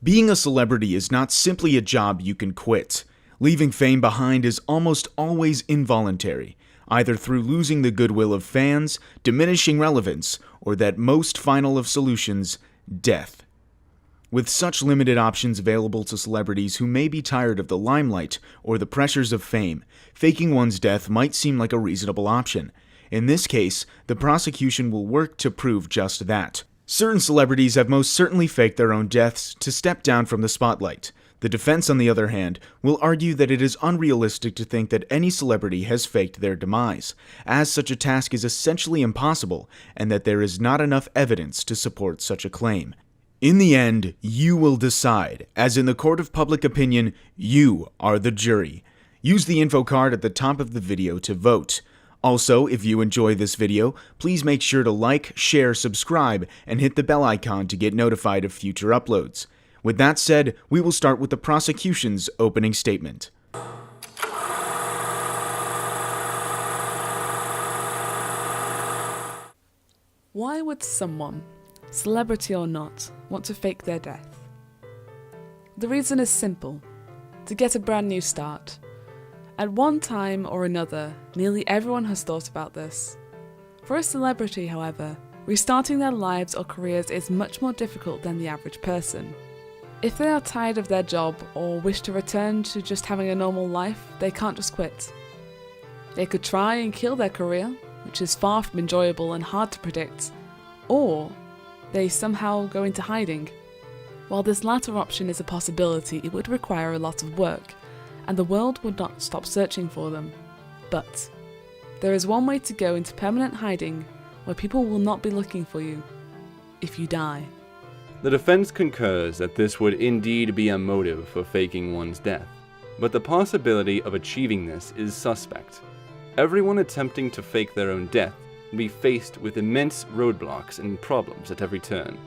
Being a celebrity is not simply a job you can quit. Leaving fame behind is almost always involuntary, either through losing the goodwill of fans, diminishing relevance, or that most final of solutions, death. With such limited options available to celebrities who may be tired of the limelight or the pressures of fame, faking one's death might seem like a reasonable option. In this case, the prosecution will work to prove just that. Certain celebrities have most certainly faked their own deaths to step down from the spotlight. The defense, on the other hand, will argue that it is unrealistic to think that any celebrity has faked their demise, as such a task is essentially impossible, and that there is not enough evidence to support such a claim. In the end, you will decide. As in the court of public opinion, you are the jury. Use the info card at the top of the video to vote. Also, if you enjoy this video, please make sure to like, share, subscribe, and hit the bell icon to get notified of future uploads. With that said, we will start with the prosecution's opening statement. Why would someone, celebrity or not, want to fake their death? The reason is simple: to get a brand new start. At one time or another, nearly everyone has thought about this. For a celebrity, however, restarting their lives or careers is much more difficult than the average person. If they are tired of their job or wish to return to just having a normal life, they can't just quit. They could try and kill their career, which is far from enjoyable and hard to predict, or they somehow go into hiding. While this latter option is a possibility, it would require a lot of work, and the world would not stop searching for them. But there is one way to go into permanent hiding where people will not be looking for you: if you die. The defense concurs that this would indeed be a motive for faking one's death, but the possibility of achieving this is suspect. Everyone attempting to fake their own death will be faced with immense roadblocks and problems at every turn.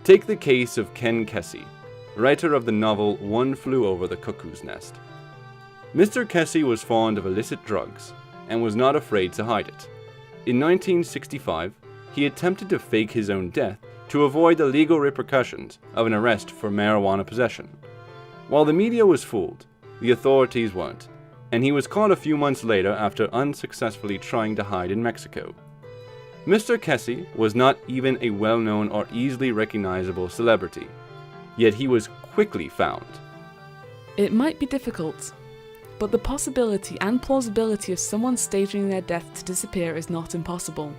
Take the case of Ken Kesey, writer of the novel One Flew Over the Cuckoo's Nest. Mr. Kesey was fond of illicit drugs and was not afraid to hide it. In 1965, he attempted to fake his own death to avoid the legal repercussions of an arrest for marijuana possession. While the media was fooled, the authorities weren't, and he was caught a few months later after unsuccessfully trying to hide in Mexico. Mr. Kesey was not even a well-known or easily recognizable celebrity, yet he was quickly found. It might be difficult, but the possibility and plausibility of someone staging their death to disappear is not impossible.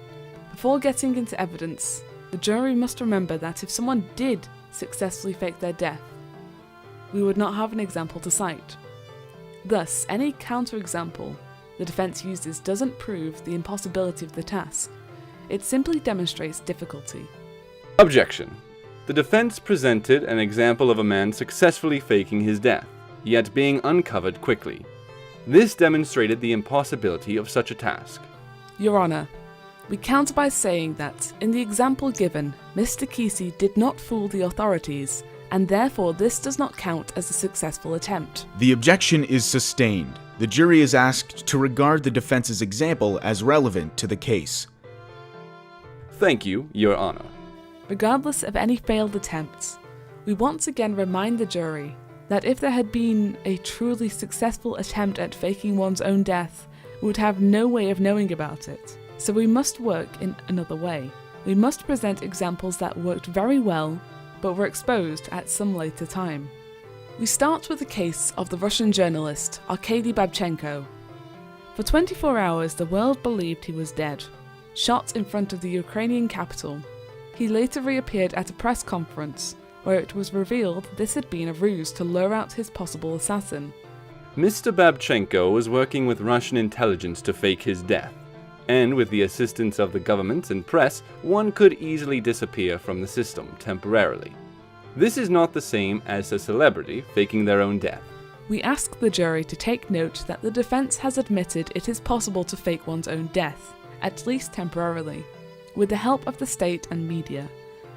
Before getting into evidence, the jury must remember that if someone did successfully fake their death, we would not have an example to cite. Thus, any counterexample the defense uses doesn't prove the impossibility of the task. It simply demonstrates difficulty. Objection. The defense presented an example of a man successfully faking his death, yet being uncovered quickly. This demonstrated the impossibility of such a task. Your Honour, we counter by saying that, in the example given, Mr. Kesey did not fool the authorities, and therefore this does not count as a successful attempt. The objection is sustained. The jury is asked to regard the defense's example as relevant to the case. Thank you, Your Honor. Regardless of any failed attempts, we once again remind the jury that if there had been a truly successful attempt at faking one's own death, we would have no way of knowing about it. So we must work in another way. We must present examples that worked very well, but were exposed at some later time. We start with the case of the Russian journalist Arkady Babchenko. For 24 hours, the world believed he was dead, shot in front of the Ukrainian capital. He later reappeared at a press conference, where it was revealed this had been a ruse to lure out his possible assassin. Mr. Babchenko was working with Russian intelligence to fake his death, and with the assistance of the government and press, one could easily disappear from the system temporarily. This is not the same as a celebrity faking their own death. We ask the jury to take note that the defense has admitted it is possible to fake one's own death, at least temporarily, with the help of the state and media.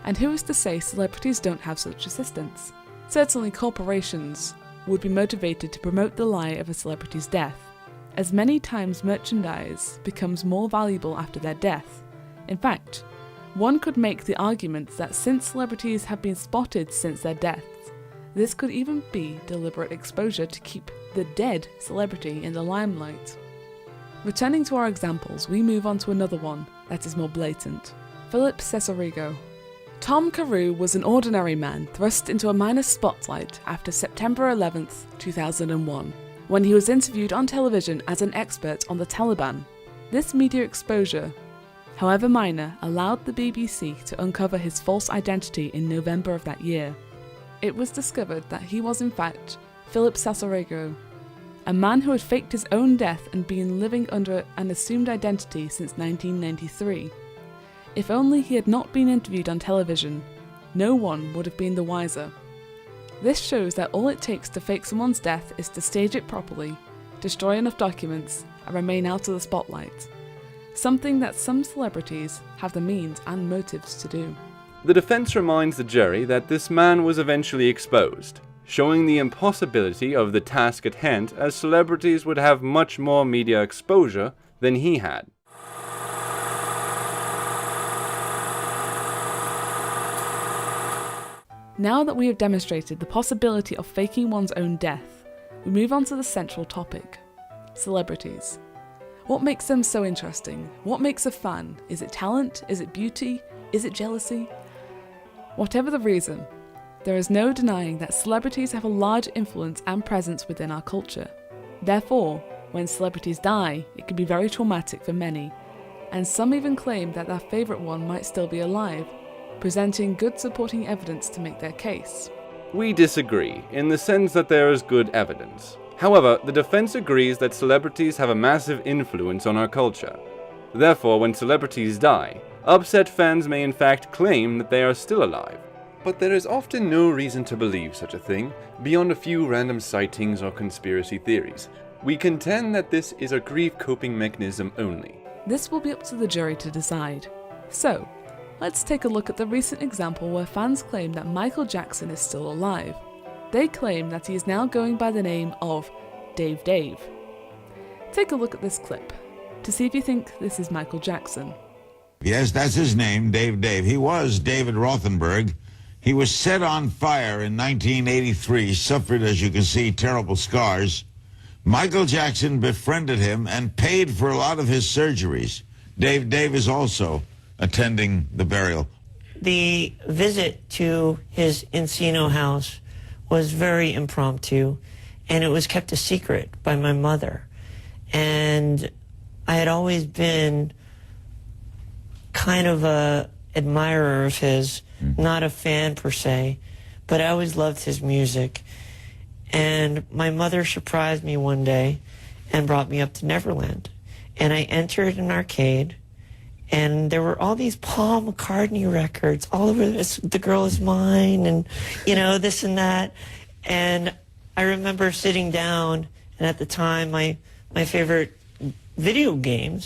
And who is to say celebrities don't have such assistance? Certainly corporations would be motivated to promote the lie of a celebrity's death, as many times merchandise becomes more valuable after their death. In fact, one could make the argument that since celebrities have been spotted since their deaths, This could even be deliberate exposure to keep the dead celebrity in the limelight. Returning to our examples, we move on to another one that is more blatant. Philip Cesarigo. Tom Carew was an ordinary man thrust into a minor spotlight after September 11th, 2001, when he was interviewed on television as an expert on the Taliban. This media exposure, however minor, allowed the BBC to uncover his false identity in November of that year. It was discovered that he was in fact Philip Cesarigo, a man who had faked his own death and been living under an assumed identity since 1993. If only he had not been interviewed on television, no one would have been the wiser. This shows that all it takes to fake someone's death is to stage it properly, destroy enough documents, and remain out of the spotlight. Something that some celebrities have the means and motives to do. The defense reminds the jury that this man was eventually exposed, showing the impossibility of the task at hand, as celebrities would have much more media exposure than he had. Now that we have demonstrated the possibility of faking one's own death, we move on to the central topic: celebrities. What makes them so interesting? What makes a fan? Is it talent? Is it beauty? Is it jealousy? Whatever the reason, there is no denying that celebrities have a large influence and presence within our culture. Therefore, when celebrities die, it can be very traumatic for many, and some even claim that their favourite one might still be alive, presenting good supporting evidence to make their case. We disagree, in the sense that there is good evidence. However, the defense agrees that celebrities have a massive influence on our culture. Therefore, when celebrities die, upset fans may in fact claim that they are still alive. But there is often no reason to believe such a thing, beyond a few random sightings or conspiracy theories. We contend that this is a grief coping mechanism only. This will be up to the jury to decide. So, let's take a look at the recent example where fans claim that Michael Jackson is still alive. They claim that he is now going by the name of Dave Dave. Take a look at this clip to see if you think this is Michael Jackson. Yes, that's his name, Dave Dave. He was David Rothenberg. He was set on fire in 1983, suffered, as you can see, terrible scars. Michael Jackson befriended him and paid for a lot of his surgeries. Dave Dave is also attending the burial. The visit to his Encino house was very impromptu, and it was kept a secret by my mother. And I had always been kind of a admirer of his, not a fan per se, but I always loved his music. And my mother surprised me one day and brought me up to Neverland. And I entered an arcade, and there were all these Paul McCartney records all over this, The Girl Is Mine, and, you know, this and that. And I remember sitting down, and at the time, my favorite video game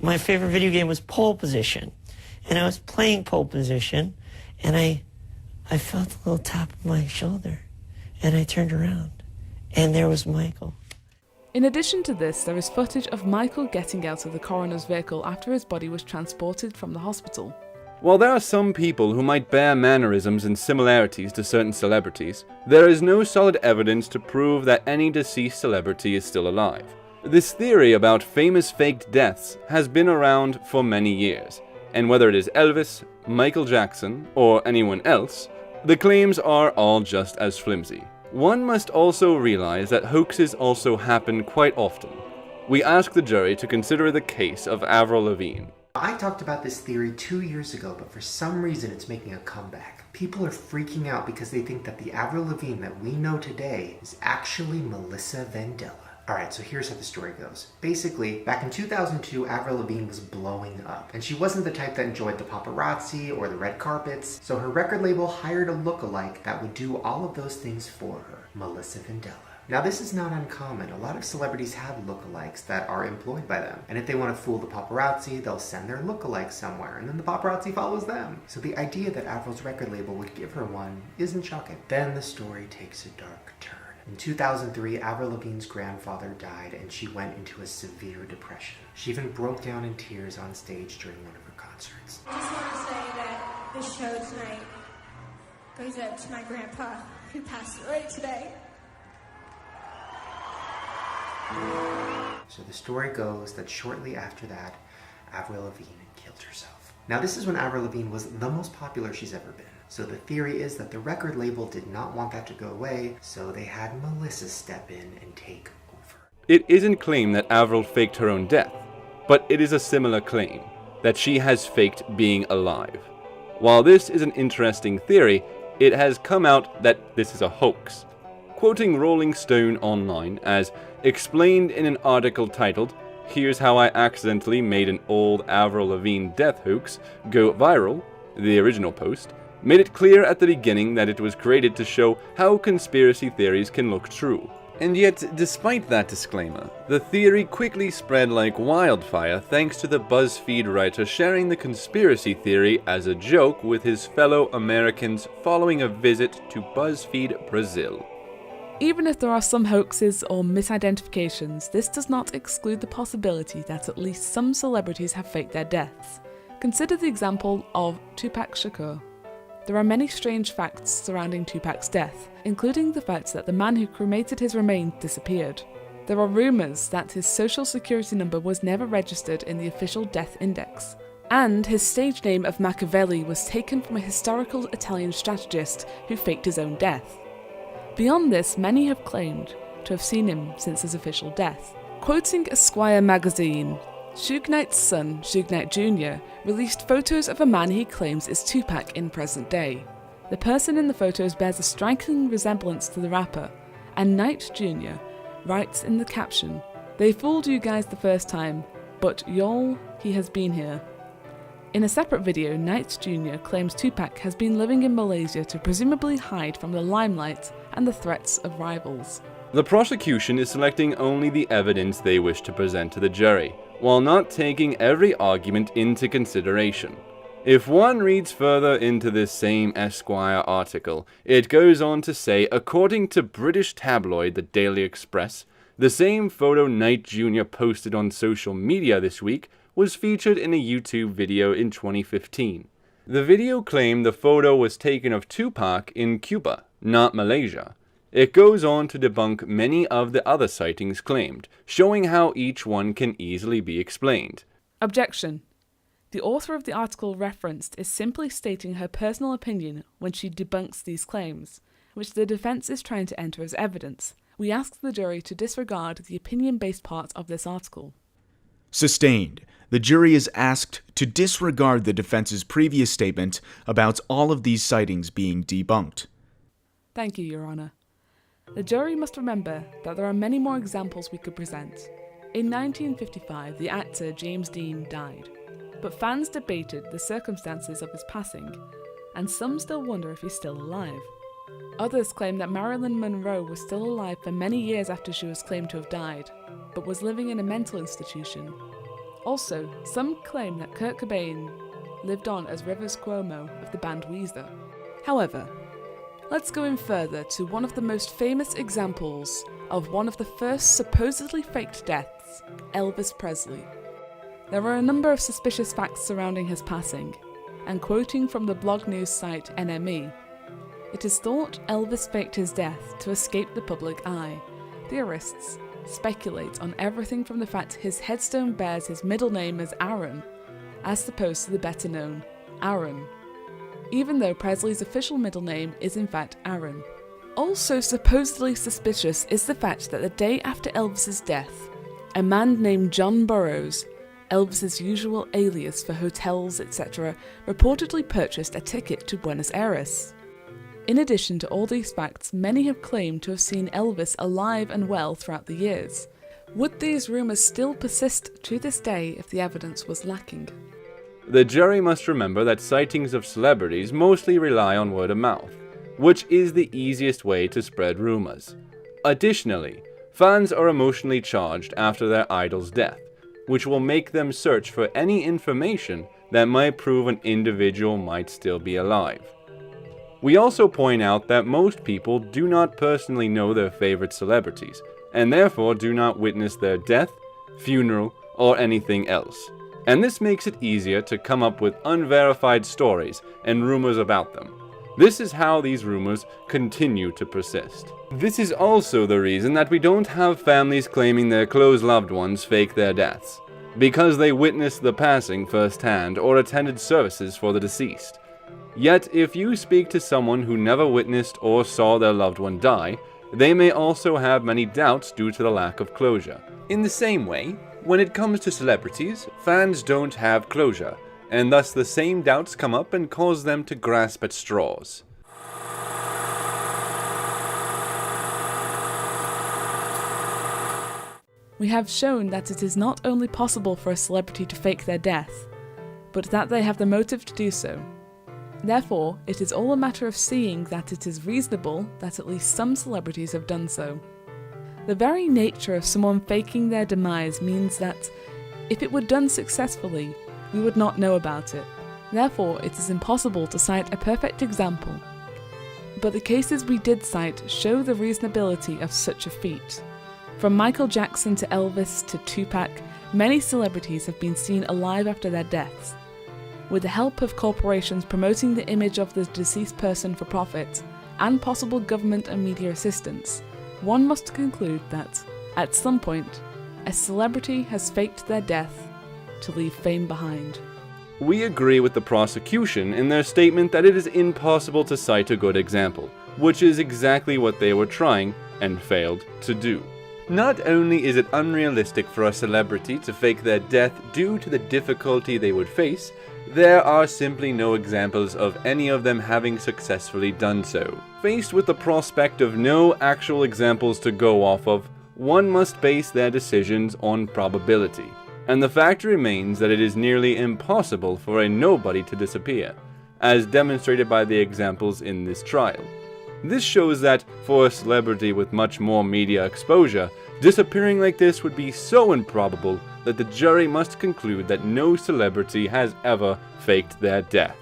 was Pole Position. And I was playing Pole Position, and I felt a little tap on my shoulder, and I turned around, and there was Michael. In addition to this, there is footage of Michael getting out of the coroner's vehicle after his body was transported from the hospital. While there are some people who might bear mannerisms and similarities to certain celebrities, there is no solid evidence to prove that any deceased celebrity is still alive. This theory about famous faked deaths has been around for many years, and whether it is Elvis, Michael Jackson, or anyone else, the claims are all just as flimsy. One must also realize that hoaxes also happen quite often. We ask the jury to consider the case of Avril Lavigne. I talked about this theory 2 years ago, but for some reason it's making a comeback. People are freaking out because they think that the Avril Lavigne that we know today is actually Melissa Vandella. Alright, so here's how the story goes. Basically, back in 2002, Avril Lavigne was blowing up, and she wasn't the type that enjoyed the paparazzi or the red carpets, so her record label hired a lookalike that would do all of those things for her, Melissa Vandella. Now, this is not uncommon. A lot of celebrities have lookalikes that are employed by them, and if they want to fool the paparazzi, they'll send their lookalike somewhere, and then the paparazzi follows them. So the idea that Avril's record label would give her one isn't shocking. Then the story takes a dark turn. In 2003, Avril Lavigne's grandfather died, and she went into a severe depression. She even broke down in tears on stage during one of her concerts. I just want to say that this show tonight goes out to my grandpa. who passed away today. So the story goes that shortly after that, Avril Lavigne killed herself. Now this is when Avril Lavigne was the most popular she's ever been. So the theory is that the record label did not want that to go away, so they had Melissa step in and take over. It isn't claimed that Avril faked her own death, but it is a similar claim, that she has faked being alive. While this is an interesting theory, it has come out that this is a hoax. Quoting Rolling Stone online as explained in an article titled, "Here's How I Accidentally Made an Old Avril Lavigne Death Hoax Go Viral," the original post made it clear at the beginning that it was created to show how conspiracy theories can look true. And yet, despite that disclaimer, the theory quickly spread like wildfire thanks to the BuzzFeed writer sharing the conspiracy theory as a joke with his fellow Americans following a visit to BuzzFeed Brazil. Even if there are some hoaxes or misidentifications, this does not exclude the possibility that at least some celebrities have faked their deaths. Consider the example of Tupac Shakur. There are many strange facts surrounding Tupac's death, including the fact that the man who cremated his remains disappeared. There are rumours that his social security number was never registered in the official death index, and his stage name of Machiavelli was taken from a historical Italian strategist who faked his own death. Beyond this, many have claimed to have seen him since his official death. Quoting Esquire magazine, Suge Knight's son, Suge Knight Jr., released photos of a man he claims is Tupac in present day. The person in the photos bears a striking resemblance to the rapper, and Knight Jr. writes in the caption, "They fooled you guys the first time, but y'all, he has been here." In a separate video, Knight Jr. claims Tupac has been living in Malaysia to presumably hide from the limelight and the threats of rivals. The prosecution is selecting only the evidence they wish to present to the jury, while not taking every argument into consideration. If one reads further into this same Esquire article, it goes on to say, according to British tabloid The Daily Express, the same photo Knight Jr. posted on social media this week was featured in a YouTube video in 2015. The video claimed the photo was taken of Tupac in Cuba, not Malaysia. It goes on to debunk many of the other sightings claimed, showing how each one can easily be explained. Objection. The author of the article referenced is simply stating her personal opinion when she debunks these claims, which the defence is trying to enter as evidence. We ask the jury to disregard the opinion-based part of this article. Sustained. The jury is asked to disregard the defense's previous statement about all of these sightings being debunked. Thank you, Your Honour. The jury must remember that there are many more examples we could present. In 1955, the actor James Dean died, but fans debated the circumstances of his passing, and some still wonder if he's still alive. Others claim that Marilyn Monroe was still alive for many years after she was claimed to have died, but was living in a mental institution. Also, some claim that Kurt Cobain lived on as Rivers Cuomo of the band Weezer. However, let's go in further to one of the most famous examples of one of the first supposedly faked deaths, Elvis Presley. There are a number of suspicious facts surrounding his passing, and quoting from the blog news site NME, it is thought Elvis faked his death to escape the public eye. Theorists speculate on everything from the fact his headstone bears his middle name as Aaron, as opposed to the better known Aaron, even though Presley's official middle name is in fact Aaron. Also supposedly suspicious is the fact that the day after Elvis's death, a man named John Burroughs, Elvis's usual alias for hotels, etc., reportedly purchased a ticket to Buenos Aires. In addition to all these facts, many have claimed to have seen Elvis alive and well throughout the years. Would these rumours still persist to this day if the evidence was lacking? The jury must remember that sightings of celebrities mostly rely on word of mouth, which is the easiest way to spread rumors. Additionally, fans are emotionally charged after their idol's death, which will make them search for any information that might prove an individual might still be alive. We also point out that most people do not personally know their favorite celebrities, and therefore do not witness their death, funeral, or anything else. And this makes it easier to come up with unverified stories and rumors about them. This is how these rumors continue to persist. This is also the reason that we don't have families claiming their close loved ones fake their deaths, because they witnessed the passing firsthand or attended services for the deceased. Yet, if you speak to someone who never witnessed or saw their loved one die, they may also have many doubts due to the lack of closure. In the same way, when it comes to celebrities, fans don't have closure, and thus the same doubts come up and cause them to grasp at straws. We have shown that it is not only possible for a celebrity to fake their death, but that they have the motive to do so. Therefore, it is all a matter of seeing that it is reasonable that at least some celebrities have done so. The very nature of someone faking their demise means that, if it were done successfully, we would not know about it. Therefore, it is impossible to cite a perfect example. But the cases we did cite show the reasonability of such a feat. From Michael Jackson to Elvis to Tupac, many celebrities have been seen alive after their deaths. With the help of corporations promoting the image of the deceased person for profit, and possible government and media assistance, one must conclude that, at some point, a celebrity has faked their death to leave fame behind. We agree with the prosecution in their statement that it is impossible to cite a good example, which is exactly what they were trying and failed to do. Not only is it unrealistic for a celebrity to fake their death due to the difficulty they would face, there are simply no examples of any of them having successfully done so. Faced with the prospect of no actual examples to go off of, one must base their decisions on probability. And the fact remains that it is nearly impossible for a nobody to disappear, as demonstrated by the examples in this trial. This shows that, for a celebrity with much more media exposure, disappearing like this would be so improbable that the jury must conclude that no celebrity has ever faked their death.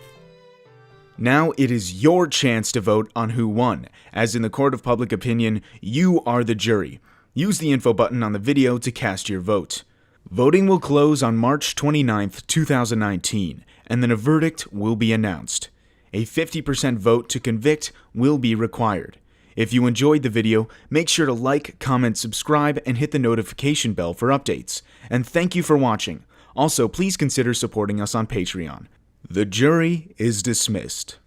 Now it is your chance to vote on who won, as in the court of public opinion, you are the jury. Use the info button on the video to cast your vote. Voting will close on March 29th, 2019, and then a verdict will be announced. A 50% vote to convict will be required. If you enjoyed the video, make sure to like, comment, subscribe, and hit the notification bell for updates. And thank you for watching. Also, please consider supporting us on Patreon. The jury is dismissed.